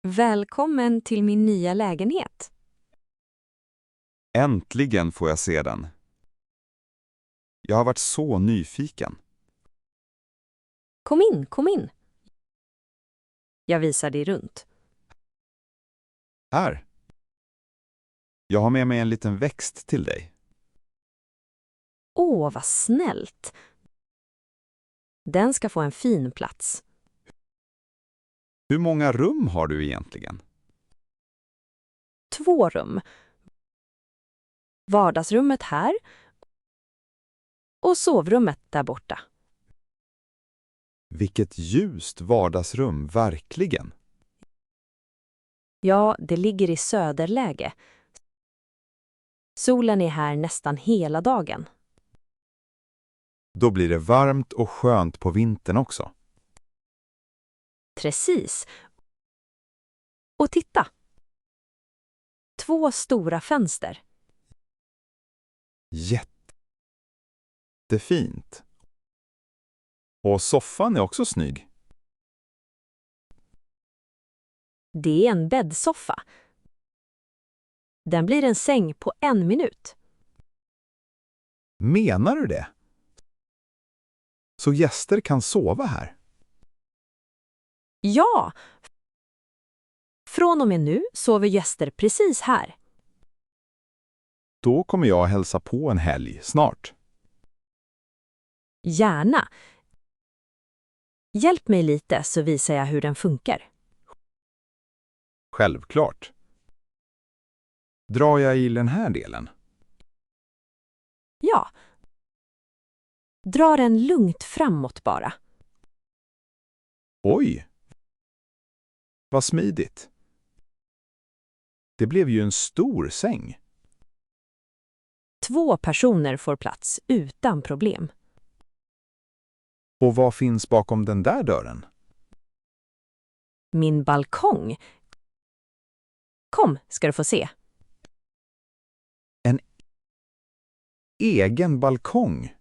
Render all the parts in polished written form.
Välkommen till min nya lägenhet. Äntligen får jag se den. Jag har varit så nyfiken. Kom in, kom in. Jag visar dig runt. Här. Jag har med mig en liten växt till dig. Åh, vad snällt. Den ska få en fin plats. Hur många rum har du egentligen? 2 rum. Vardagsrummet här och sovrummet där borta. Vilket ljust vardagsrum, verkligen. Ja, det ligger i söderläge. Solen är här nästan hela dagen. Då blir det varmt och skönt på vintern också. Precis. Och titta. 2 stora fönster. Jättefint. Och soffan är också snygg. Det är en bäddsoffa. Den blir en säng på 1 minut. Menar du det? Så gäster kan sova här? Ja! Från och med nu sover gäster precis här. Då kommer jag hälsa på en helg snart. Gärna. Hjälp mig lite så visar jag hur den funkar. Självklart. Drar jag i den här delen? Ja. Dra den lugnt framåt bara. Oj! Vad smidigt. Det blev ju en stor säng. 2 personer får plats utan problem. Och vad finns bakom den där dörren? Min balkong. Kom, ska du få se. En egen balkong.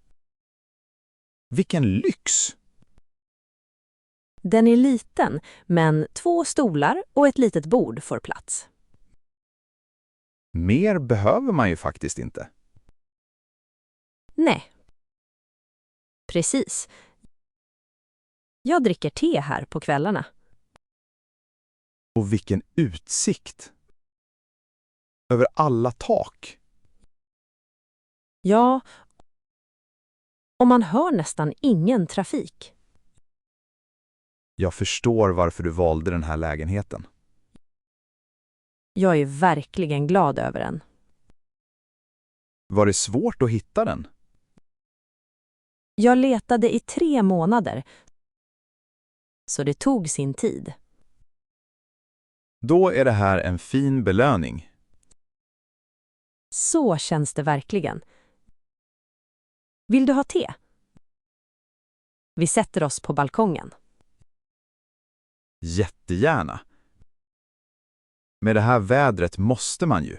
Vilken lyx! Den är liten, men 2 stolar och ett litet bord får plats. Mer behöver man ju faktiskt inte. Nej. Precis. Jag dricker te här på kvällarna. Och vilken utsikt! Över alla tak. Ja, och man hör nästan ingen trafik. Jag förstår varför du valde den här lägenheten. Jag är verkligen glad över den. Var det svårt att hitta den? Jag letade i 3 månader, så det tog sin tid. Då är det här en fin belöning. Så känns det verkligen. Vill du ha te? Vi sätter oss på balkongen. Jättegärna. Med det här vädret måste man ju.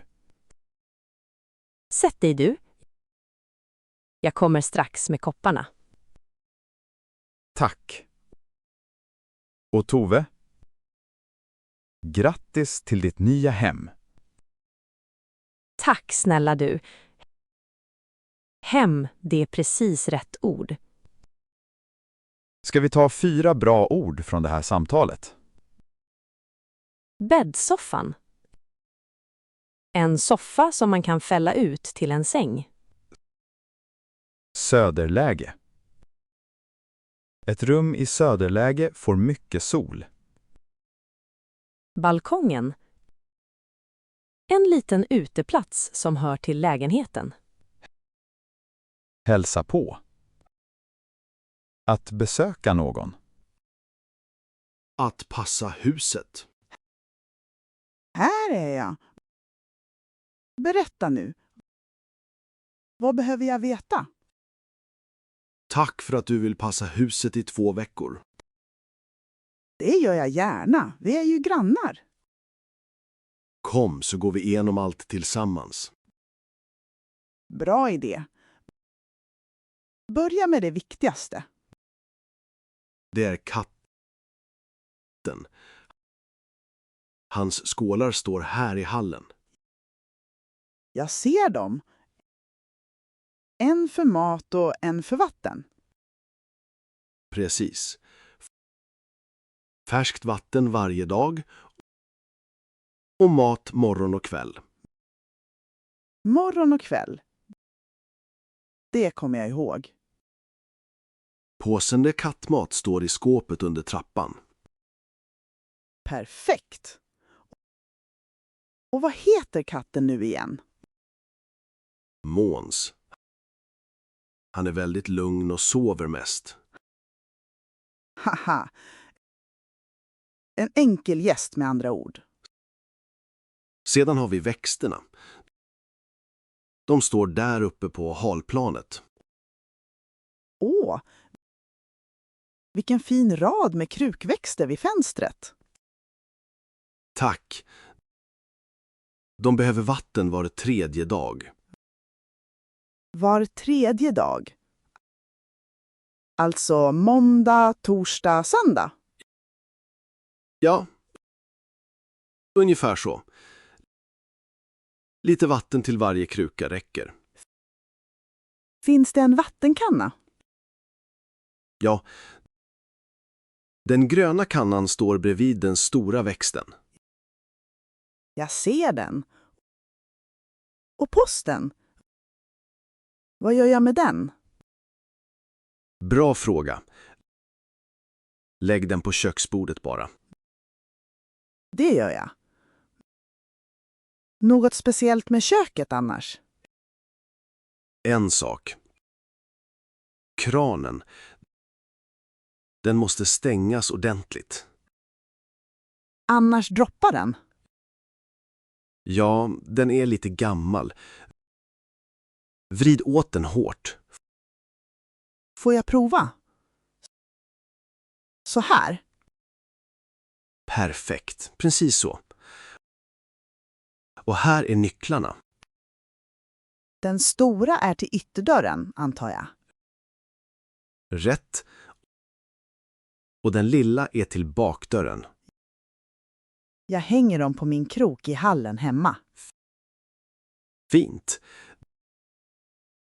Sätt dig du. Jag kommer strax med kopparna. Tack. Och Tove? Grattis till ditt nya hem. Tack snälla du. Hem, det är precis rätt ord. Ska vi ta 4 bra ord från det här samtalet? Bäddsoffan. En soffa som man kan fälla ut till en säng. Söderläge. Ett rum i söderläge får mycket sol. Balkongen. En liten uteplats som hör till lägenheten. Hälsa på. Att besöka någon. Att passa huset. Här är jag. Berätta nu. Vad behöver jag veta? Tack för att du vill passa huset i 2 veckor. Det gör jag gärna. Vi är ju grannar. Kom så går vi igenom allt tillsammans. Bra idé. Börja med det viktigaste. Det är katten. Hans skålar står här i hallen. Jag ser dem. En för mat och en för vatten. Precis. Färskt vatten varje dag och mat morgon och kväll. Morgon och kväll. Det kommer jag ihåg. Påsen med kattmat står i skåpet under trappan. Perfekt. Och vad heter katten nu igen? Måns. Han är väldigt lugn och sover mest. Haha. En enkel gäst med andra ord. Sedan har vi växterna. De står där uppe på halplanet. Åh! Vilken fin rad med krukväxter vid fönstret. Tack. De behöver vatten var tredje dag. Var tredje dag. Alltså måndag, torsdag, söndag. Ja, ungefär så. Lite vatten till varje kruka räcker. Finns det en vattenkanna? Ja, den gröna kannan står bredvid den stora växten. Jag ser den. Och posten? Vad gör jag med den? Bra fråga. Lägg den på köksbordet bara. Det gör jag. Något speciellt med köket annars? En sak. Kranen. Den måste stängas ordentligt. Annars droppar den. Ja, den är lite gammal. Vrid åt den hårt. Får jag prova? Så här. Perfekt, precis så. Och här är nycklarna. Den stora är till ytterdörren, antar jag. Rätt. Och den lilla är till bakdörren. Jag hänger dem på min krok i hallen hemma. Fint.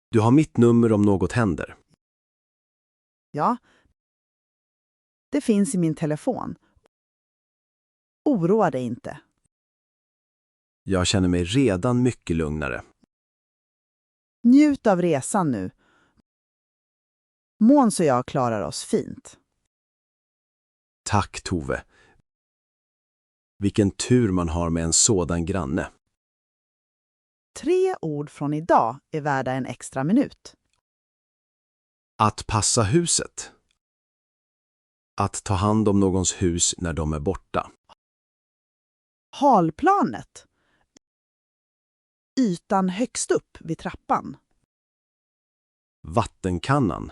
Du har mitt nummer om något händer. Ja, det finns i min telefon. Oroa dig inte. Jag känner mig redan mycket lugnare. Njut av resan nu. Måns och jag klarar oss fint. Tack, Tove. Vilken tur man har med en sådan granne. 3 ord från idag är värda en extra minut. Att passa huset. Att ta hand om någons hus när de är borta. Halplanet. Ytan högst upp vid trappan. Vattenkannan.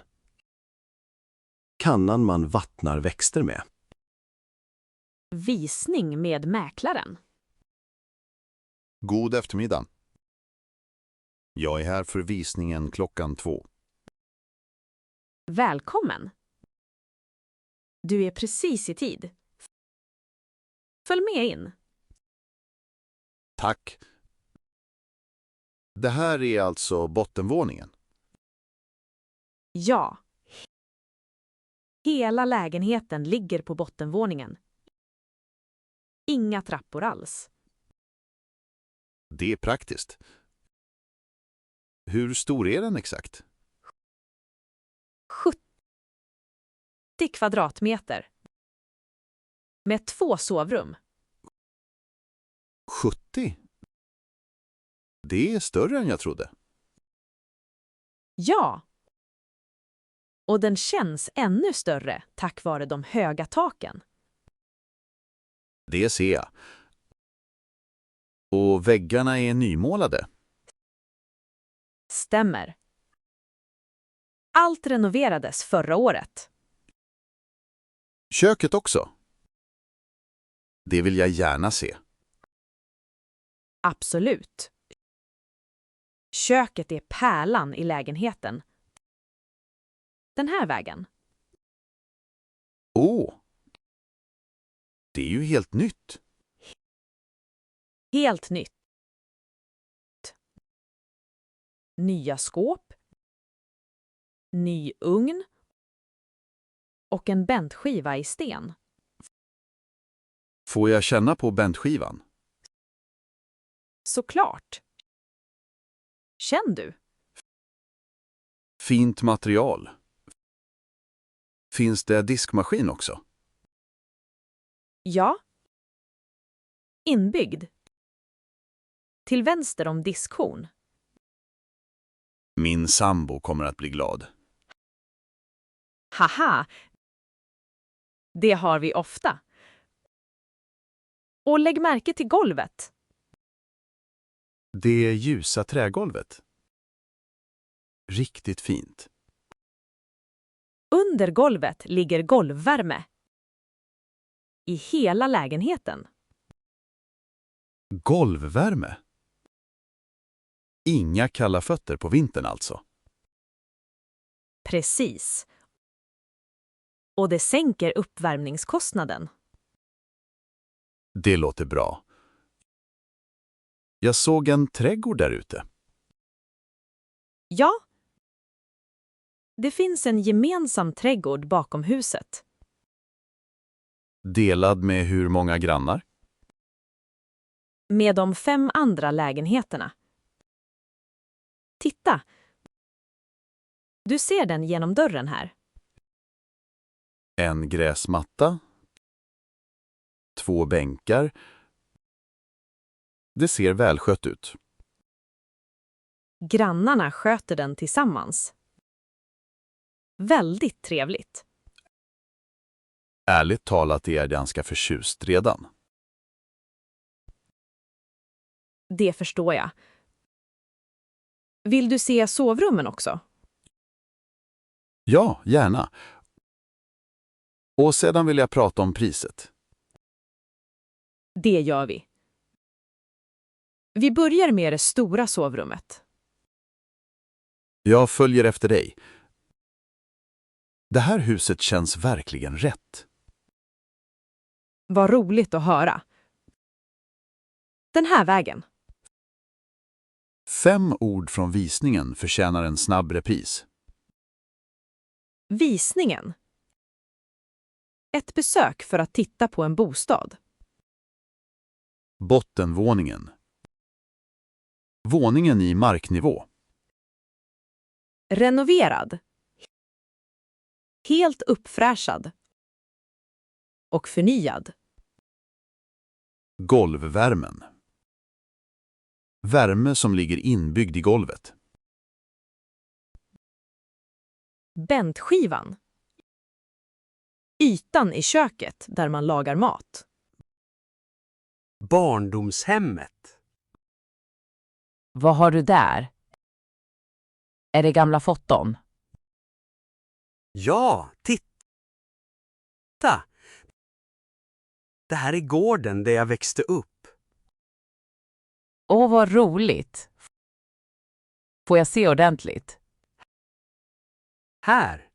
Kannan man vattnar växter med. Visning med mäklaren. God eftermiddag. Jag är här för visningen 2:00. Välkommen. Du är precis i tid. Följ med in. Tack. Det här är alltså bottenvåningen. Ja. Hela lägenheten ligger på bottenvåningen. Inga trappor alls. Det är praktiskt. Hur stor är den exakt? 70 kvadratmeter. Med 2 sovrum. 70? Det är större än jag trodde. Ja. Och den känns ännu större tack vare de höga taken. Det ser jag. Och väggarna är nymålade. Stämmer. Allt renoverades förra året. Köket också. Det vill jag gärna se. Absolut. Köket är pärlan i lägenheten. Den här vägen. Åh! Det är ju helt nytt. Helt nytt. Nya skåp. Ny ugn. Och en bäntskiva i sten. Får jag känna på bäntskivan? Såklart. Känn du? Fint material. Finns det diskmaskin också? Ja. Inbyggd. Till vänster om diskhon. Min sambo kommer att bli glad. Haha. Det har vi ofta. Och lägg märke till golvet. Det ljusa trägolvet. Riktigt fint. Under golvet ligger golvvärme. I hela lägenheten. Golvvärme. Inga kalla fötter på vintern alltså. Precis. Och det sänker uppvärmningskostnaden. Det låter bra. Jag såg en trädgård där ute. Ja. Det finns en gemensam trädgård bakom huset. Delad med hur många grannar? Med de 5 andra lägenheterna. Titta. Du ser den genom dörren här. En gräsmatta. 2 bänkar. Det ser välskött ut. Grannarna sköter den tillsammans. Väldigt trevligt. Ärligt talat är jag ganska förtjust redan. Det förstår jag. Vill du se sovrummen också? Ja, gärna. Och sedan vill jag prata om priset. Det gör vi. Vi börjar med det stora sovrummet. Jag följer efter dig. Det här huset känns verkligen rätt. Vad roligt att höra. Den här vägen. 5 ord från visningen förtjänar en snabb repris. Visningen. Ett besök för att titta på en bostad. Bottenvåningen. Våningen i marknivå. Renoverad. Helt uppfräschad. Och förnyad. Golvvärmen. Värme som ligger inbyggd i golvet. Bäntskivan. Ytan i köket där man lagar mat. Barndomshemmet. Vad har du där? Är det gamla foton? Ja, titta! Det här är gården där jag växte upp. Åh, vad roligt! Får jag se ordentligt? Här.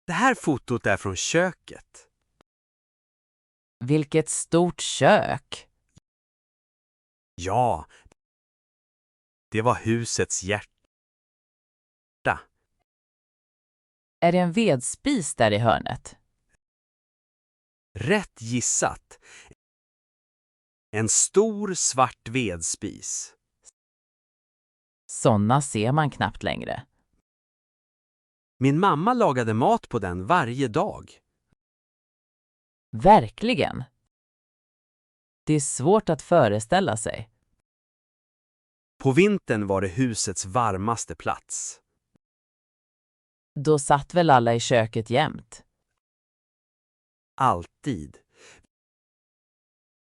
Det här fotot är från köket. Vilket stort kök! Ja, det var husets hjärta. Är det en vedspis där i hörnet? Rätt gissat. En stor svart vedspis. Såna ser man knappt längre. Min mamma lagade mat på den varje dag. Verkligen! Det är svårt att föreställa sig. På vintern var det husets varmaste plats. Då satt väl alla i köket jämt? Alltid.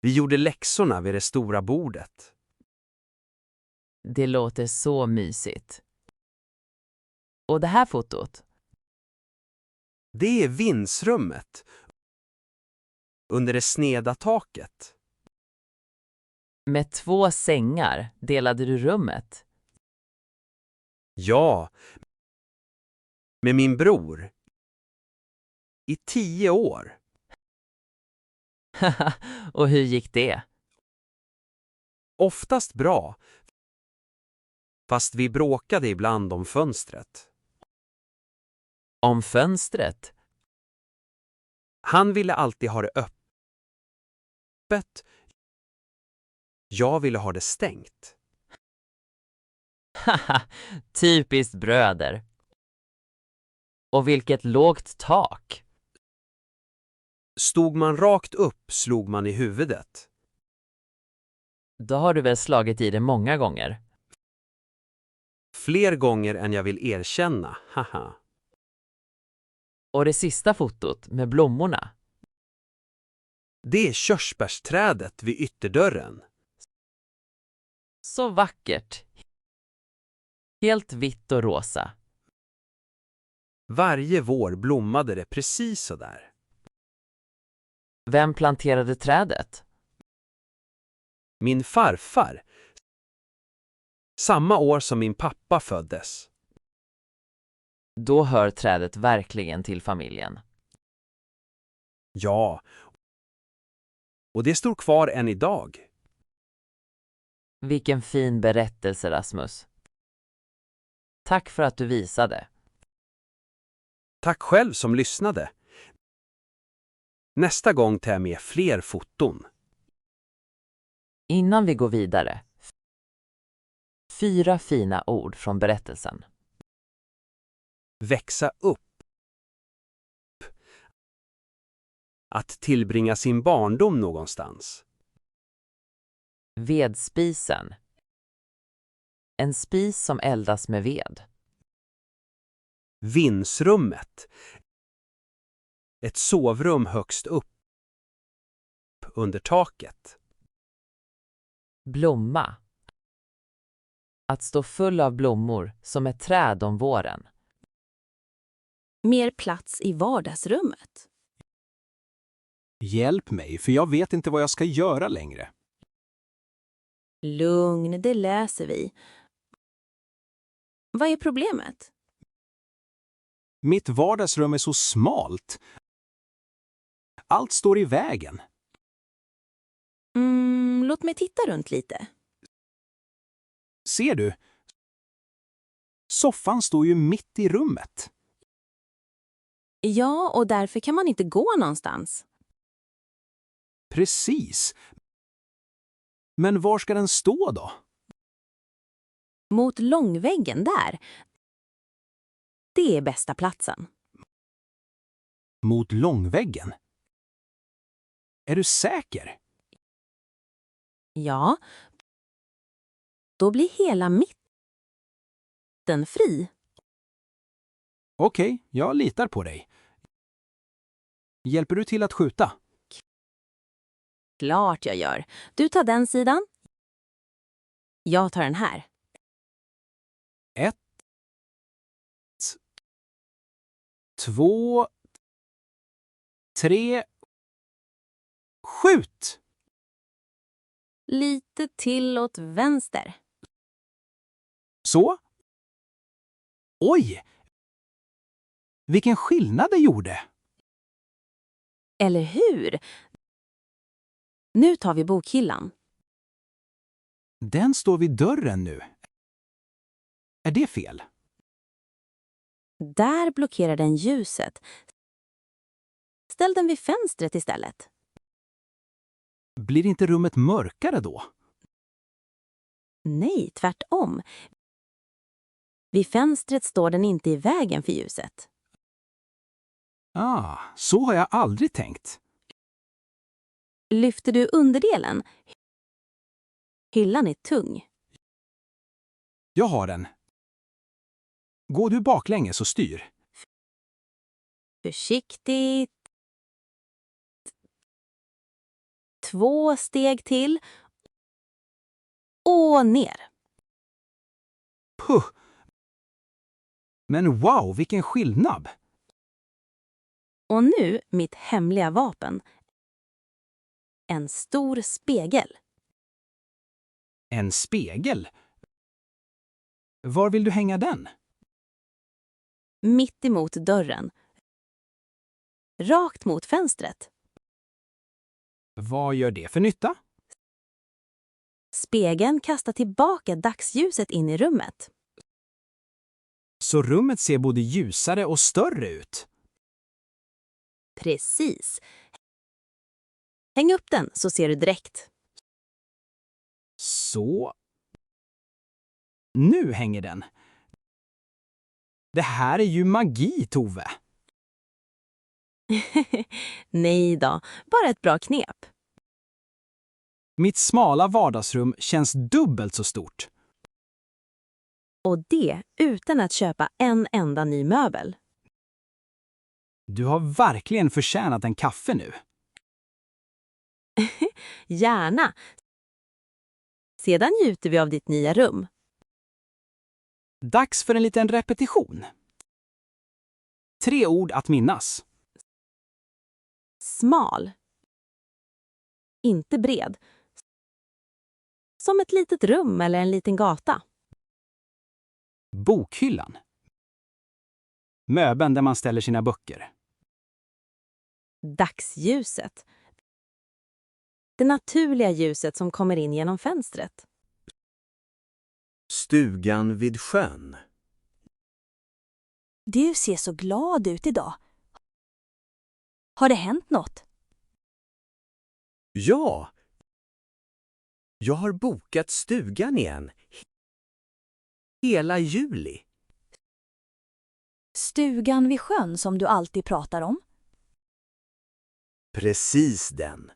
Vi gjorde läxorna vid det stora bordet. Det låter så mysigt. Och det här fotot? Det är vindsrummet. Under det sneda taket. Med 2 sängar delade du rummet. Ja. Med min bror. I 10 år. Och hur gick det? Oftast bra, fast vi bråkade ibland om fönstret. Om fönstret? Han ville alltid ha det öppet. Jag ville ha det stängt. Haha, typiskt bröder. Och vilket lågt tak. Stod man rakt upp slog man i huvudet. Då har du väl slagit i det många gånger? Fler gånger än jag vill erkänna, haha. Och det sista fotot med blommorna? Det är körsbärsträdet vid ytterdörren. Så vackert. Helt vitt och rosa. Varje vår blommade det precis så där. Vem planterade trädet? Min farfar. Samma år som min pappa föddes. Då hör trädet verkligen till familjen. Ja. Och det står kvar än idag. Vilken fin berättelse, Rasmus. Tack för att du visade. Tack själv som lyssnade. Nästa gång tar jag med fler foton. Innan vi går vidare. 4 fina ord från berättelsen. Växa upp. Att tillbringa sin barndom någonstans. Vedspisen. En spis som eldas med ved. Vindsrummet. Ett sovrum högst upp under taket. Blomma. Att stå full av blommor som ett träd om våren. Mer plats i vardagsrummet. Hjälp mig, för jag vet inte vad jag ska göra längre. Lugn, det läser vi. Vad är problemet? Mitt vardagsrum är så smalt. Allt står i vägen. Låt mig titta runt lite. Ser du? Soffan står ju mitt i rummet. Ja, och därför kan man inte gå någonstans. Precis. Men var ska den stå då? Mot långväggen där. Det är bästa platsen. Mot långväggen? Är du säker? Ja. Då blir hela mitten fri. Okej, jag litar på dig. Hjälper du till att skjuta? Klart jag gör. Du tar den sidan. Jag tar den här. 1, 2, 3. Skjut! Lite till åt vänster. Så? Oj! Vilken skillnad det gjorde! Eller hur? Nu tar vi bokhyllan. Den står vid dörren nu. Är det fel? Där blockerar den ljuset. Ställ den vid fönstret istället. Blir inte rummet mörkare då? Nej, tvärtom. Vid fönstret står den inte i vägen för ljuset. Så har jag aldrig tänkt. Lyfter du underdelen? Hyllan är tung. Jag har den. Går du baklänges och styr? Försiktigt. 2 steg till. Och ner. Puh! Men wow, vilken skillnad! Och nu mitt hemliga vapen. En stor spegel. En spegel? Var vill du hänga den? Mitt emot dörren. Rakt mot fönstret. Vad gör det för nytta? Spegeln kastar tillbaka dagsljuset in i rummet. Så rummet ser både ljusare och större ut. Precis. Häng upp den så ser du direkt. Så. Nu hänger den. Det här är ju magi, Tove. Nej då, bara ett bra knep. Mitt smala vardagsrum känns dubbelt så stort. Och det utan att köpa en enda ny möbel. Du har verkligen förtjänat en kaffe nu. Gärna. Sedan njuter vi av ditt nya rum. Dags för en liten repetition. 3 ord att minnas. Smal. Inte bred. Som ett litet rum eller en liten gata. Bokhyllan. Möbeln där man ställer sina böcker. Dagsljuset. Det naturliga ljuset som kommer in genom fönstret. Stugan vid sjön. Du ser så glad ut idag. Har det hänt något? Ja! Jag har bokat stugan igen. Hela juli. Stugan vid sjön som du alltid pratar om? Precis den.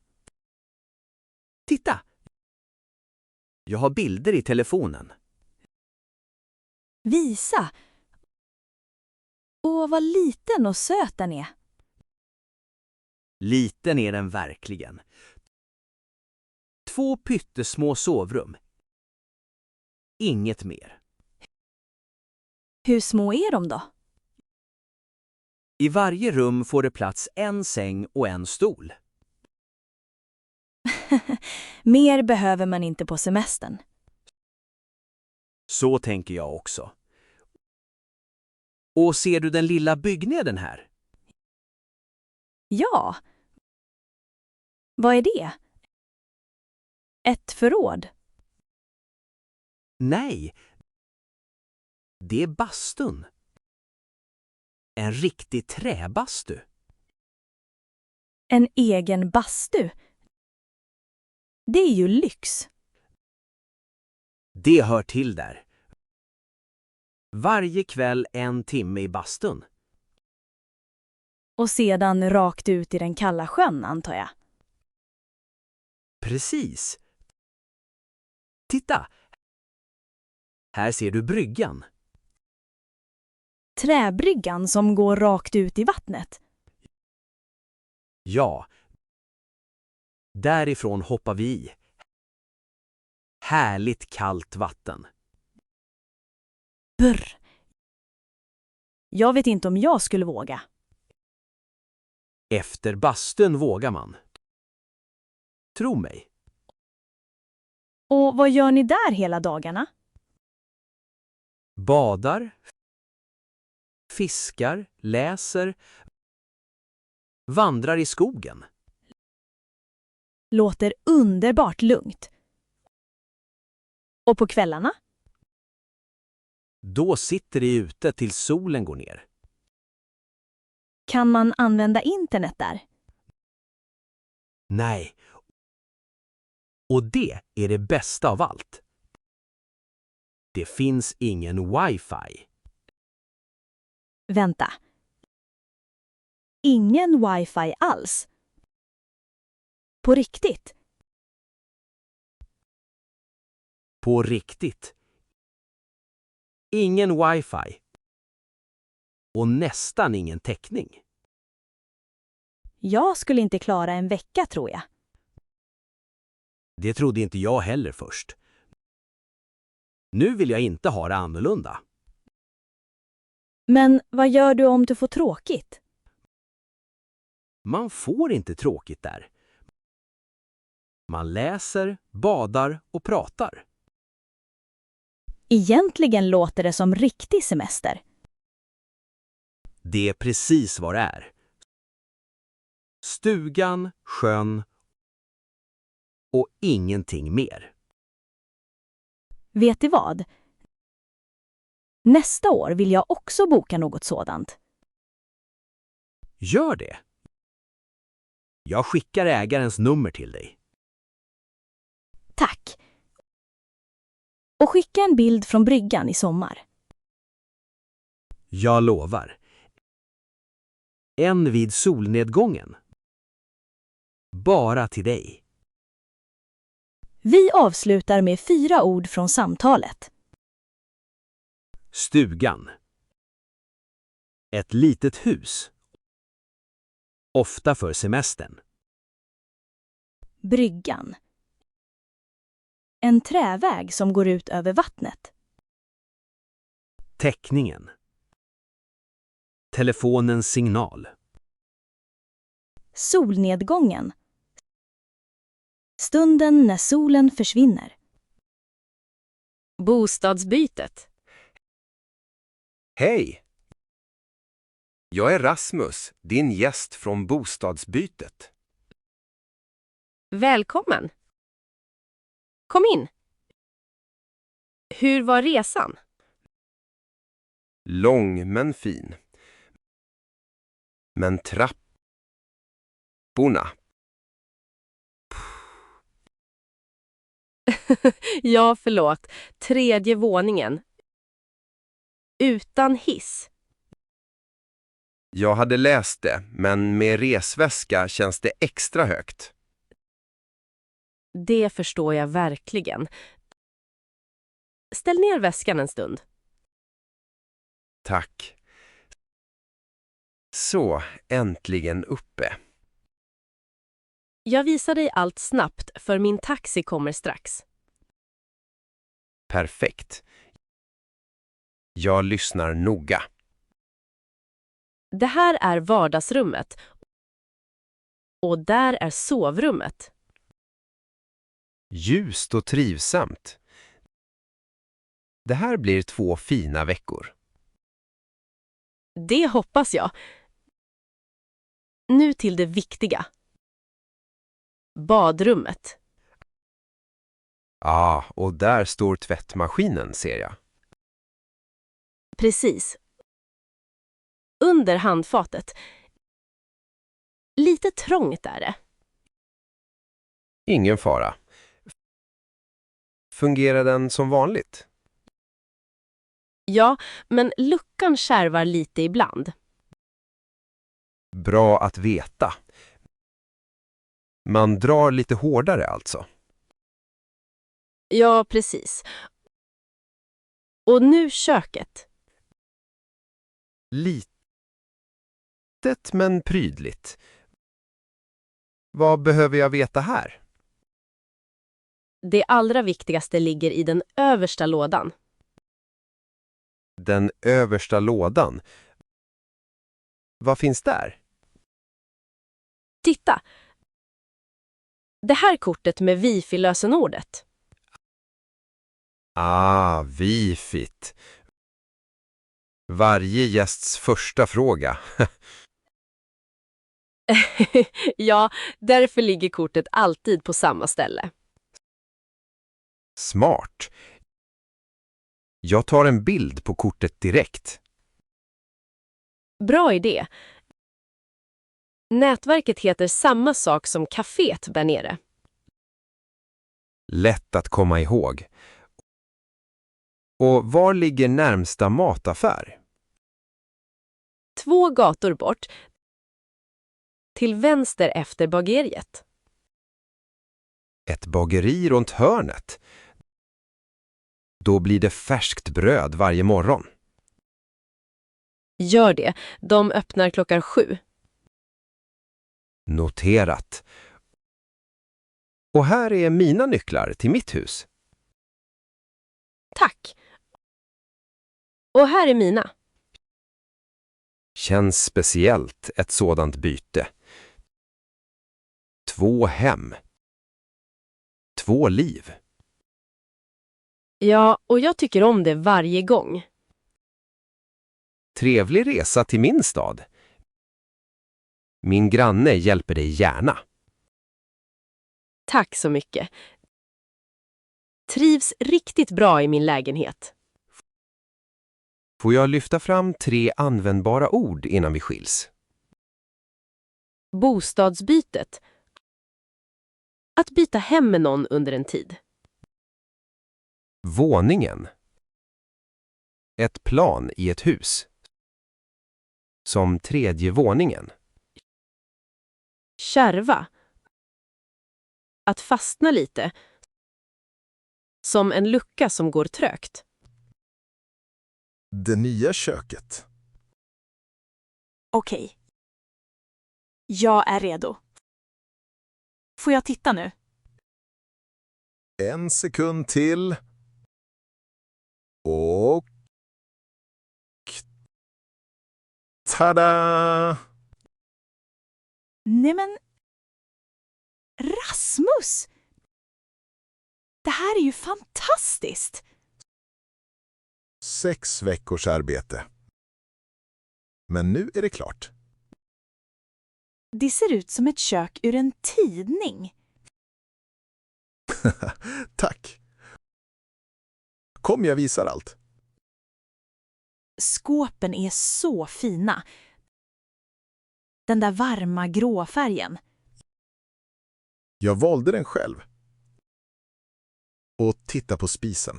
Titta! Jag har bilder i telefonen. Visa! Åh, vad liten och söt den är. Liten är den verkligen. 2 pyttesmå sovrum. Inget mer. Hur små är de då? I varje rum får det plats en säng och en stol. Mer behöver man inte på semestern. Så tänker jag också. Och ser du den lilla byggnaden här? Ja. Vad är det? Ett förråd? Nej. Det är bastun. En riktig träbastu. En egen bastu? Det är ju lyx. Det hör till där. Varje kväll 1 timme i bastun. Och sedan rakt ut i den kalla sjön, antar jag. Precis. Titta! Här ser du bryggan. Träbryggan som går rakt ut i vattnet. Ja. Därifrån hoppar vi i. Härligt kallt vatten. Brr. Jag vet inte om jag skulle våga. Efter bastun vågar man. Tro mig. Och vad gör ni där hela dagarna? Badar, fiskar, läser, vandrar i skogen. Låter underbart lugnt. Och på kvällarna? Då sitter de ute till solen går ner. Kan man använda internet där? Nej. Och det är det bästa av allt. Det finns ingen wifi. Vänta. Ingen wifi alls? På riktigt? På riktigt. Ingen wifi. Och nästan ingen täckning. Jag skulle inte klara en vecka, tror jag. Det trodde inte jag heller först. Nu vill jag inte ha det annorlunda. Men vad gör du om du får tråkigt? Man får inte tråkigt där. Man läser, badar och pratar. Egentligen låter det som riktig semester. Det är precis vad det är. Stugan, sjön och ingenting mer. Vet du vad? Nästa år vill jag också boka något sådant. Gör det. Jag skickar ägarens nummer till dig. Tack. Och skicka en bild från bryggan i sommar. Jag lovar. En vid solnedgången. Bara till dig. Vi avslutar med 4 ord från samtalet. Stugan. Ett litet hus. Ofta för semestern. Bryggan. En träväg som går ut över vattnet. Täckningen. Telefonens signal. Solnedgången. Stunden när solen försvinner. Bostadsbytet. Hej! Jag är Rasmus, din gäst från bostadsbytet. Välkommen. Kom in. Hur var resan? Lång men fin. Men trapporna. Ja, förlåt. 3:e våningen. Utan hiss. Jag hade läst det, men med resväska känns det extra högt. Det förstår jag verkligen. Ställ ner väskan en stund. Tack. Så, äntligen uppe. Jag visar dig allt snabbt för min taxi kommer strax. Perfekt. Jag lyssnar noga. Det här är vardagsrummet. Och där är sovrummet. Ljust och trivsamt. Det här blir 2 fina veckor. Det hoppas jag. Nu till det viktiga. Badrummet. Och där står tvättmaskinen, ser jag. Precis. Under handfatet. Lite trångt är det. Ingen fara. Fungerar den som vanligt? Ja, men luckan kärvar lite ibland. Bra att veta. Man drar lite hårdare alltså. Ja, precis. Och nu köket. Litet men prydligt. Vad behöver jag veta här? Det allra viktigaste ligger i den översta lådan. Den översta lådan. Vad finns där? Titta! Det här kortet med wifi-lösenordet. Wifit. Varje gästs första fråga. Ja, därför ligger kortet alltid på samma ställe. Smart. Jag tar en bild på kortet direkt. Bra idé. Nätverket heter samma sak som kaféet där nere. Lätt att komma ihåg. Och var ligger närmsta mataffär? 2 gator bort. Till vänster efter bageriet. Ett bageri runt hörnet. Då blir det färskt bröd varje morgon. Gör det. De öppnar klockan 7. Noterat. Och här är mina nycklar till mitt hus. Tack. Och här är mina. Känns speciellt ett sådant byte. 2 hem. 2 liv. Ja, och jag tycker om det varje gång. Trevlig resa till min stad. Min granne hjälper dig gärna. Tack så mycket. Trivs riktigt bra i min lägenhet. Får jag lyfta fram 3 användbara ord innan vi skiljs? Bostadsbytet. Att byta hem med någon under en tid. Våningen. Ett plan i ett hus. Som 3:e våningen. Kärva. Att fastna lite. Som en lucka som går trögt. Det nya köket. Okej. Jag är redo. Får jag titta nu? 1 sekund till. Och... Tada! Nej men... Rasmus! Det här är ju fantastiskt! 6 veckors arbete. Men nu är det klart. Det ser ut som ett kök ur en tidning. Tack. Kom, jag visar allt. Skåpen är så fina. Den där varma gråfärgen. Jag valde den själv. Och titta på spisen.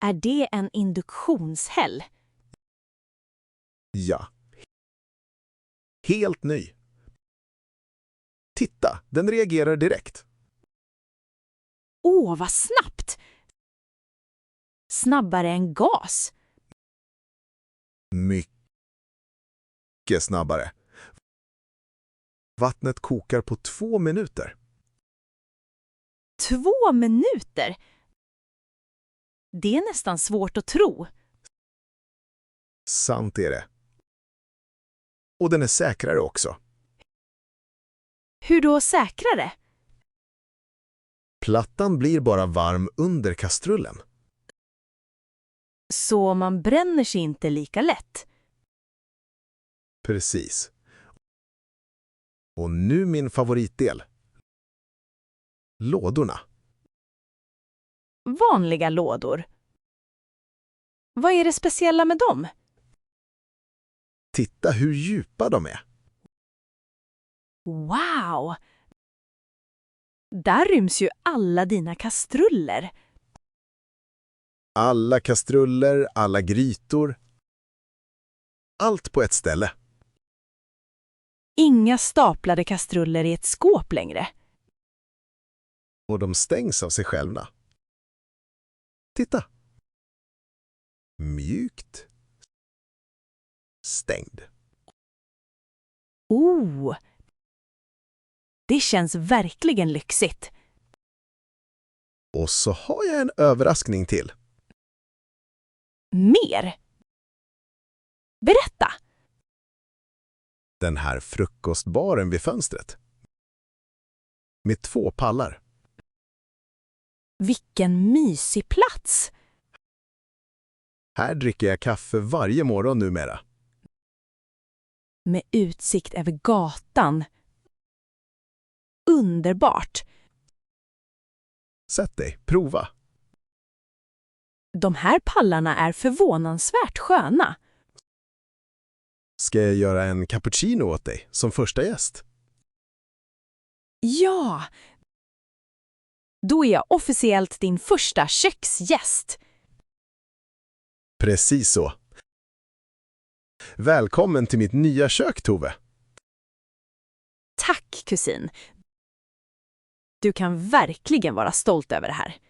Är det en induktionshäll? Ja. Helt ny. Titta, den reagerar direkt. Åh, vad snabbt! Snabbare än gas. Mycket snabbare. Vattnet kokar på 2 minuter. 2 minuter? Det är nästan svårt att tro. Sant är det. Och den är säkrare också. Hur då säkrare? Plattan blir bara varm under kastrullen. Så man bränner sig inte lika lätt. Precis. Och nu min favoritdel. Lådorna. Vanliga lådor. Vad är det speciella med dem? Titta hur djupa de är. Wow! Där ryms ju alla dina kastruller. Alla kastruller, alla grytor. Allt på ett ställe. Inga staplade kastruller i ett skåp längre. Och de stängs av sig själva. Titta. Mjukt. Stängd. Oh! Det känns verkligen lyxigt. Och så har jag en överraskning till. Mer? Berätta! Den här frukostbaren vid fönstret. Med 2 pallar. Vilken mysig plats! Här dricker jag kaffe varje morgon numera. Med utsikt över gatan. Underbart! Sätt dig, prova. De här pallarna är förvånansvärt sköna. Ska jag göra en cappuccino åt dig som första gäst? Ja! Då är jag officiellt din första köksgäst. Precis så. Välkommen till mitt nya kök, Tove. Tack, kusin. Du kan verkligen vara stolt över det här.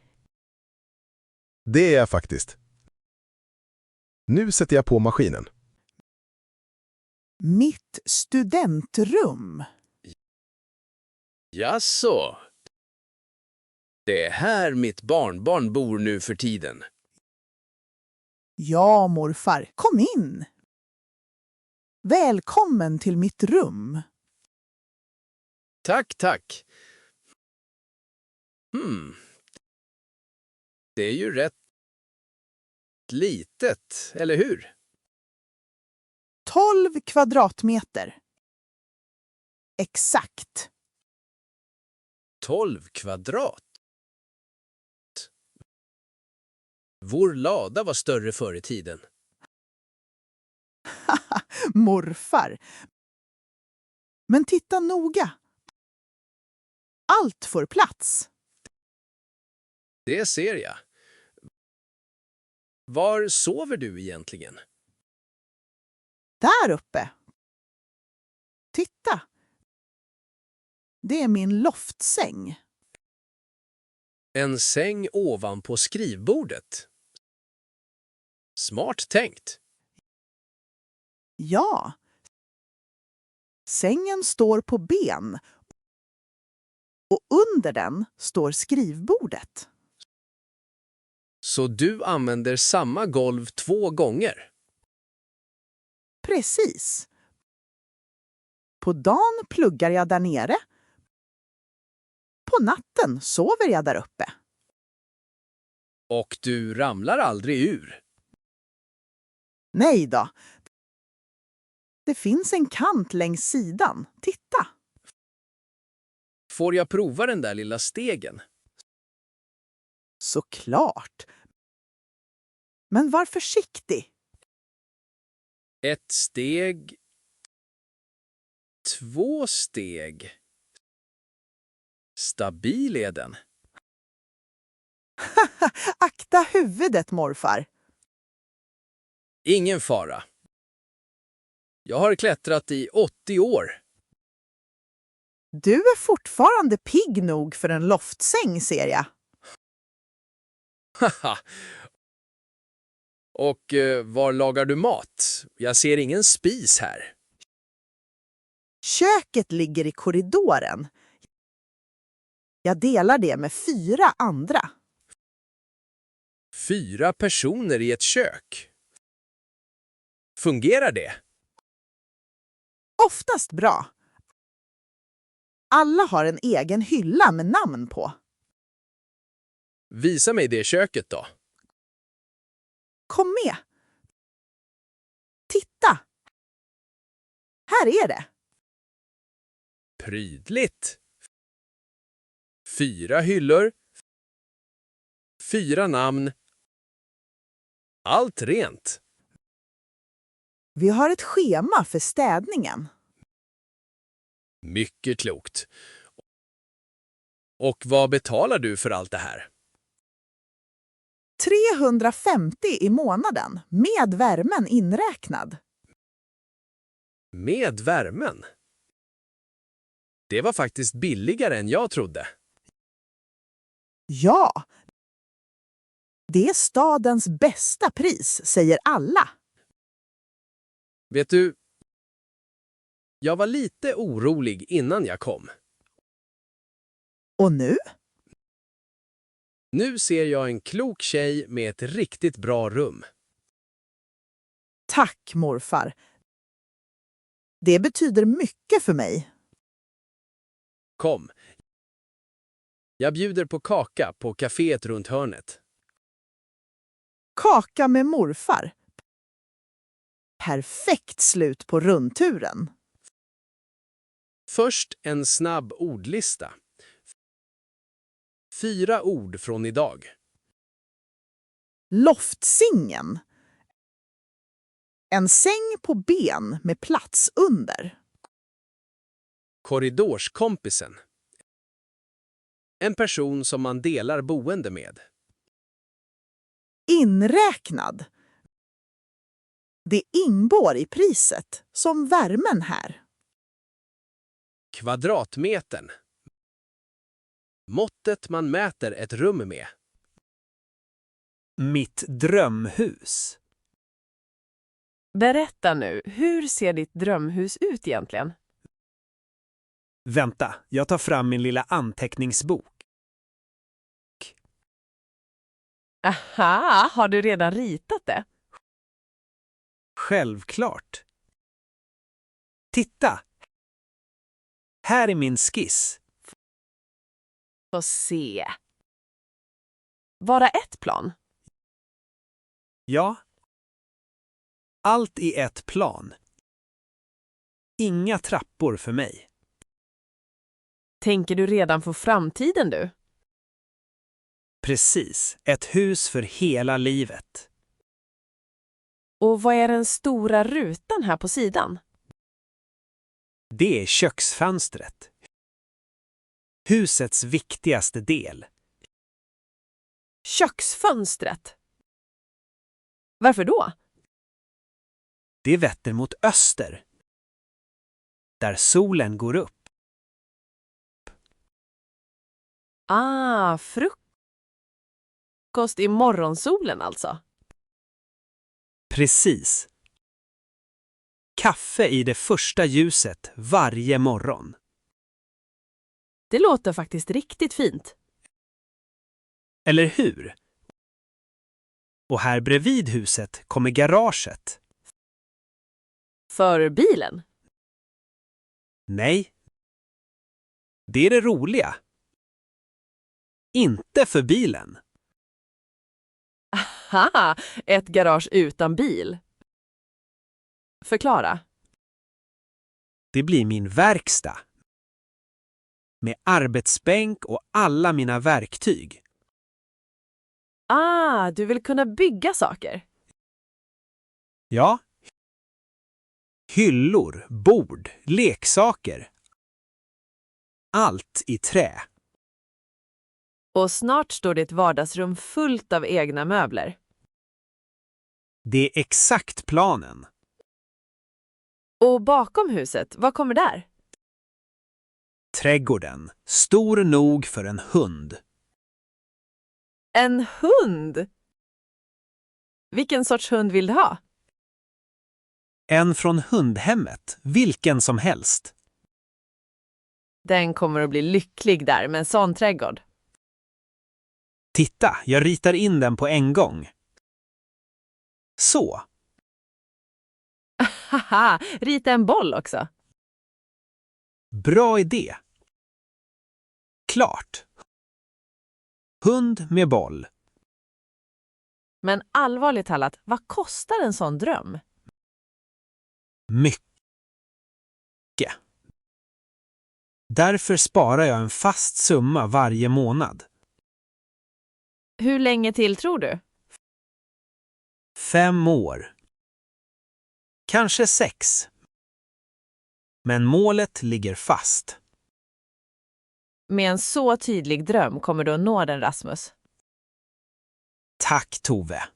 Det är jag faktiskt. Nu sätter jag på maskinen. Mitt studentrum. Jaså? Det är här mitt barnbarn bor nu för tiden. Ja, morfar, kom in. Välkommen till mitt rum. Tack, tack. Det är ju rätt litet, eller hur? 12 kvadratmeter. Exakt. 12 kvadrat. Vår lada var större förr i tiden. Morfar. Men titta noga. Allt får plats. Det ser jag. Var sover du egentligen? Där uppe. Titta. Det är min loftsäng. En säng ovanpå skrivbordet. Smart tänkt. Ja. Sängen står på ben. Och under den står skrivbordet. Så du använder samma golv 2 gånger? Precis. På dagen pluggar jag där nere. På natten sover jag där uppe. Och du ramlar aldrig ur? Nej då. Det finns en kant längs sidan. Titta. Får jag prova den där lilla stegen? Såklart. Men var försiktig. 1 steg. 2 steg. Stabil är den. Akta huvudet, morfar. Ingen fara. Jag har klättrat i 80 år. Du är fortfarande pigg nog för en loftsäng, ser jag. Haha. Och var lagar du mat? Jag ser ingen spis här. Köket ligger i korridoren. Jag delar det med 4 andra. 4 personer i ett kök. Fungerar det? Oftast bra. Alla har en egen hylla med namn på. Visa mig det köket då. Kom med. Titta. Här är det. Prydligt. 4 hyllor. 4 namn. Allt rent. Vi har ett schema för städningen. Mycket klokt. Och vad betalar du för allt det här? 350 i månaden, med värmen inräknad. Med värmen? Det var faktiskt billigare än jag trodde. Ja. Det är stadens bästa pris, säger alla. Vet du, jag var lite orolig innan jag kom. Och nu? Nu ser jag en klok tjej med ett riktigt bra rum. Tack, morfar. Det betyder mycket för mig. Kom. Jag bjuder på kaka på kaféet runt hörnet. Kaka med morfar. Perfekt slut på rundturen. Först en snabb ordlista. 4 ord från idag. Loftsingen. En säng på ben med plats under. Korridorskompisen. En person som man delar boende med. Inräknad. Det ingår i priset, som värmen här. Kvadratmetern. Måttet man mäter ett rum med. Mitt drömhus. Berätta nu, hur ser ditt drömhus ut egentligen? Vänta, jag tar fram min lilla anteckningsbok. Aha, har du redan ritat det? Självklart. Titta! Här är min skiss. Få se. Bara ett plan? Ja. Allt i ett plan. Inga trappor för mig. Tänker du redan på framtiden du? Precis, ett hus för hela livet. Och vad är den stora rutan här på sidan? Det är köksfönstret. Husets viktigaste del. Köksfönstret. Varför då? Det vetter mot öster, där solen går upp. Frukost i morgonsolen alltså. Precis. Kaffe i det första ljuset varje morgon. Det låter faktiskt riktigt fint. Eller hur? Och här bredvid huset kommer garaget. För bilen? Nej. Det är det roliga. Inte för bilen. Haha, ett garage utan bil. Förklara. Det blir min verkstad. Med arbetsbänk och alla mina verktyg. Du vill kunna bygga saker. Ja. Hyllor, bord, leksaker. Allt i trä. Och snart står ditt vardagsrum fullt av egna möbler. Det är exakt planen. Och bakom huset, vad kommer där? Trädgården, stor nog för en hund. En hund? Vilken sorts hund vill du ha? En från hundhemmet, vilken som helst. Den kommer att bli lycklig där med en sån trädgård. Titta, jag ritar in den på en gång. Så. Haha, rita en boll också. Bra idé. Klart. Hund med boll. Men allvarligt talat, vad kostar en sån dröm? Mycket. Därför sparar jag en fast summa varje månad. Hur länge till tror du? 5 år. Kanske 6. Men målet ligger fast. Med en så tydlig dröm kommer du att nå den, Rasmus. Tack, Tove.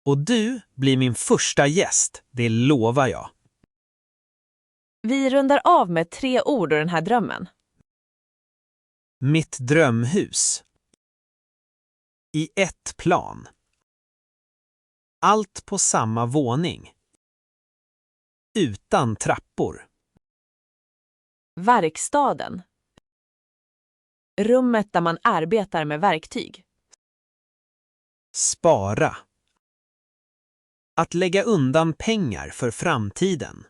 Och du blir min första gäst, det lovar jag. Vi rundar av med 3 ord ur den här drömmen. Mitt drömhus. I ett plan. Allt på samma våning. Utan trappor. Verkstaden. Rummet där man arbetar med verktyg. Spara. Att lägga undan pengar för framtiden.